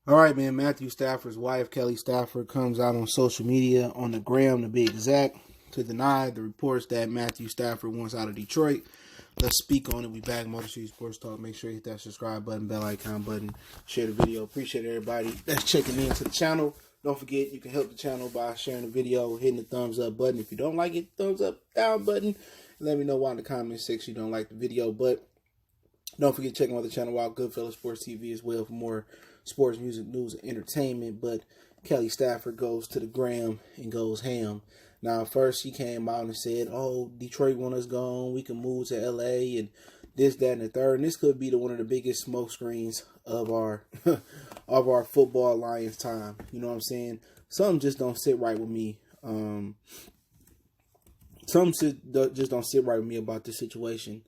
All right, man. Matthew Stafford's wife, Kelly Stafford, comes out on social media, on the gram to be exact, to deny the reports that Matthew Stafford wants out of Detroit. Let's speak on it. We back, Motor City Sports Talk. Make sure you hit that subscribe button, bell icon button, share the video. Appreciate everybody that's checking into the channel. Don't forget, you can help the channel by sharing the video, hitting the thumbs up button. If you don't like it, thumbs up, down button. Let me know why in the comment section you don't like the video. But don't forget checking out the channel out, Goodfellas Sports TV as well for more sports, music, news, and entertainment. But Kelly Stafford goes to the gram and goes ham. Now, first she came out and said, "Oh, Detroit want us gone. We can move to LA and this, that, and the third." And this could be one of the biggest smoke screens of our of our football alliance time. You know what I'm saying? Some just don't sit right with me. Some just don't sit right with me about this situation.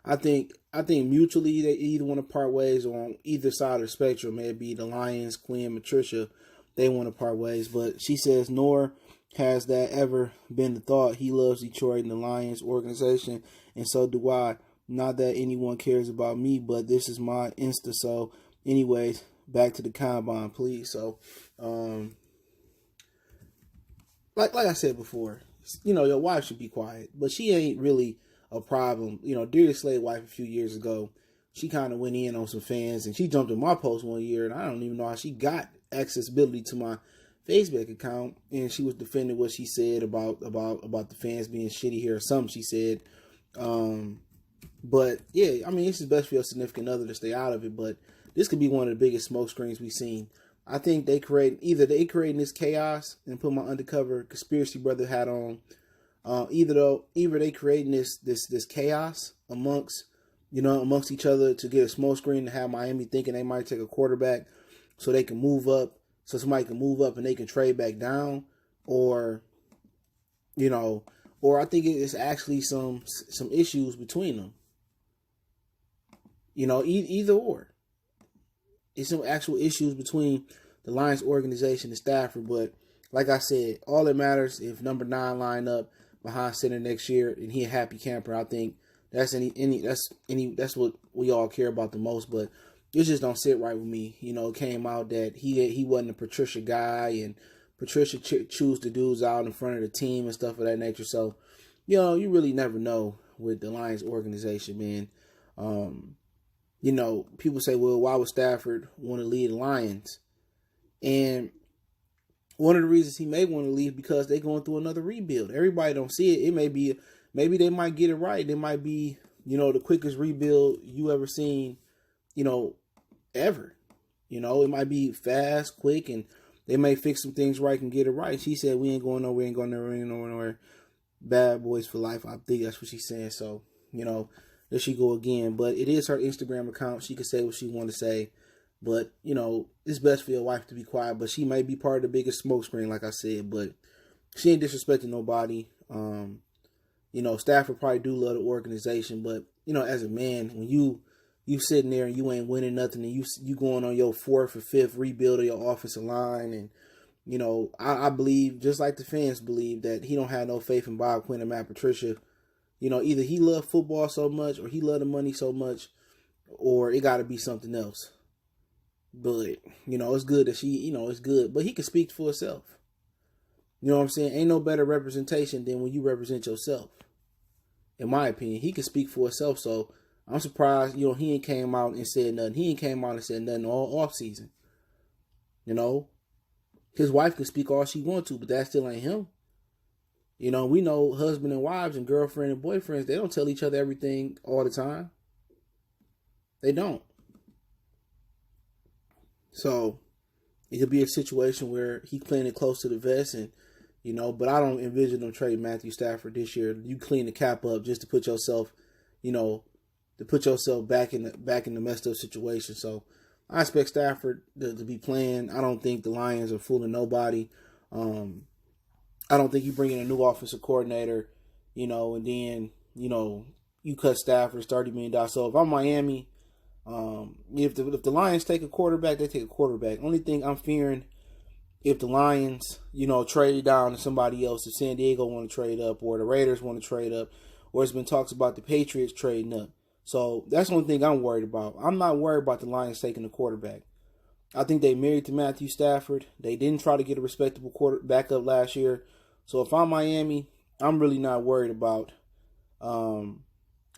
I think mutually they either want to part ways, or on either side of the spectrum, maybe the Lions, Quinn, Patricia, they want to part ways. But she says, nor has that ever been the thought. He loves Detroit and the Lions organization, and so do I. Not that anyone cares about me, but this is my Insta. So, anyways, back to the combine, please. So, like I said before, your wife should be quiet, but she ain't really a problem. Darius Slay's wife a few years ago, she kind of went in on some fans, and she jumped in my post one year, and I don't even know how she got accessibility to my Facebook account, and she was defending what she said about the fans being shitty here or something she said. But yeah, I mean, it's best for your significant other to stay out of it, but this could be one of the biggest smoke screens we've seen. I think they creating this chaos and put my undercover conspiracy brother hat on. Either they creating this chaos amongst each other to get a smoke screen to have Miami thinking they might take a quarterback so they can move up, so somebody can move up and they can trade back down, or I think it's actually some issues between them. Either or. It's some actual issues between the Lions organization and Stafford, but like I said, all that matters if number 9 line up behind center next year and he a happy camper. I think that's what we all care about the most. But it just don't sit right with me. It came out that he wasn't a Patricia guy, and Patricia choose the dudes out in front of the team and stuff of that nature. So you really never know with the Lions organization, man. People say, well, why would Stafford want to lead the Lions? And one of the reasons he may want to leave because they're going through another rebuild. Everybody don't see it. It may be, maybe they might get it right. It might be, the quickest rebuild you ever seen, ever. It might be fast, quick, and they may fix some things right and get it right. She said, we ain't going nowhere, we ain't going nowhere, we ain't going nowhere. Bad boys for life. I think that's what she's saying. So, there she go again. But it is her Instagram account. She can say what she want to say. But, it's best for your wife to be quiet. But she may be part of the biggest smoke screen, like I said. But she ain't disrespecting nobody. Stafford probably do love the organization. But, as a man, when you sitting there and you ain't winning nothing, and you going on your 4th or 5th rebuild of your offensive line, and, I believe, just like the fans believe, that he don't have no faith in Bob Quinn and Matt Patricia. Either he loved football so much, or he loved the money so much, or it got to be something else. But, it's good that it's good. But he can speak for himself. You know what I'm saying? Ain't no better representation than when you represent yourself. In my opinion, he can speak for himself. So, I'm surprised, he ain't came out and said nothing. He ain't came out and said nothing all off season. His wife can speak all she wants to, but that still ain't him. We know husband and wives and girlfriend and boyfriends, they don't tell each other everything all the time. They don't. So, it could be a situation where he playing it close to the vest, and, but I don't envision them trading Matthew Stafford this year. You clean the cap up just to put yourself, back in the messed up situation. So, I expect Stafford to be playing. I don't think the Lions are fooling nobody. I don't think you bring in a new offensive coordinator, and then, you cut Stafford $30 million. So if I'm Miami, if the Lions take a quarterback, they take a quarterback. Only thing I'm fearing, if the Lions, trade down to somebody else, if San Diego want to trade up, or the Raiders want to trade up, or it's been talks about the Patriots trading up. So that's the only thing I'm worried about. I'm not worried about the Lions taking a quarterback. I think they married to Matthew Stafford. They didn't try to get a respectable quarter backup last year. So if I'm Miami, I'm really not worried about. I'm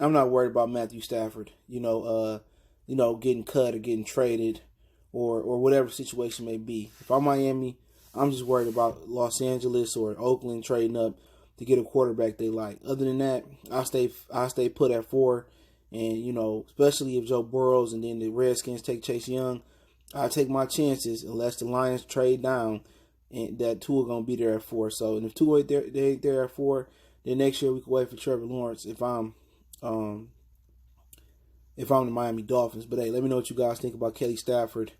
not worried about Matthew Stafford. Getting cut or getting traded, or whatever situation may be. If I'm Miami, I'm just worried about Los Angeles or Oakland trading up to get a quarterback they like. Other than that, I stay put at 4, and especially if Joe Burrows and then the Redskins take Chase Young, I take my chances unless the Lions trade down, and that Tua gonna be there at 4. So, and if Tua they there at 4, then next year we can wait for Trevor Lawrence if I'm the Miami Dolphins. But hey, let me know what you guys think about Kelly Stafford.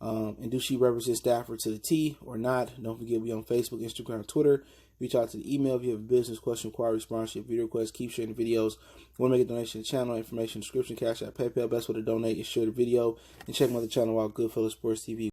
And do she represent Stafford to the T or not? Don't forget, we on Facebook, Instagram, and Twitter. Reach out to the email if you have a business question, inquiry, sponsorship, video request. Keep sharing the videos. Want to make a donation to the channel? Information, description, Cash App, PayPal. Best way to donate is share the video and check my other channel out, Goodfellas Sports TV.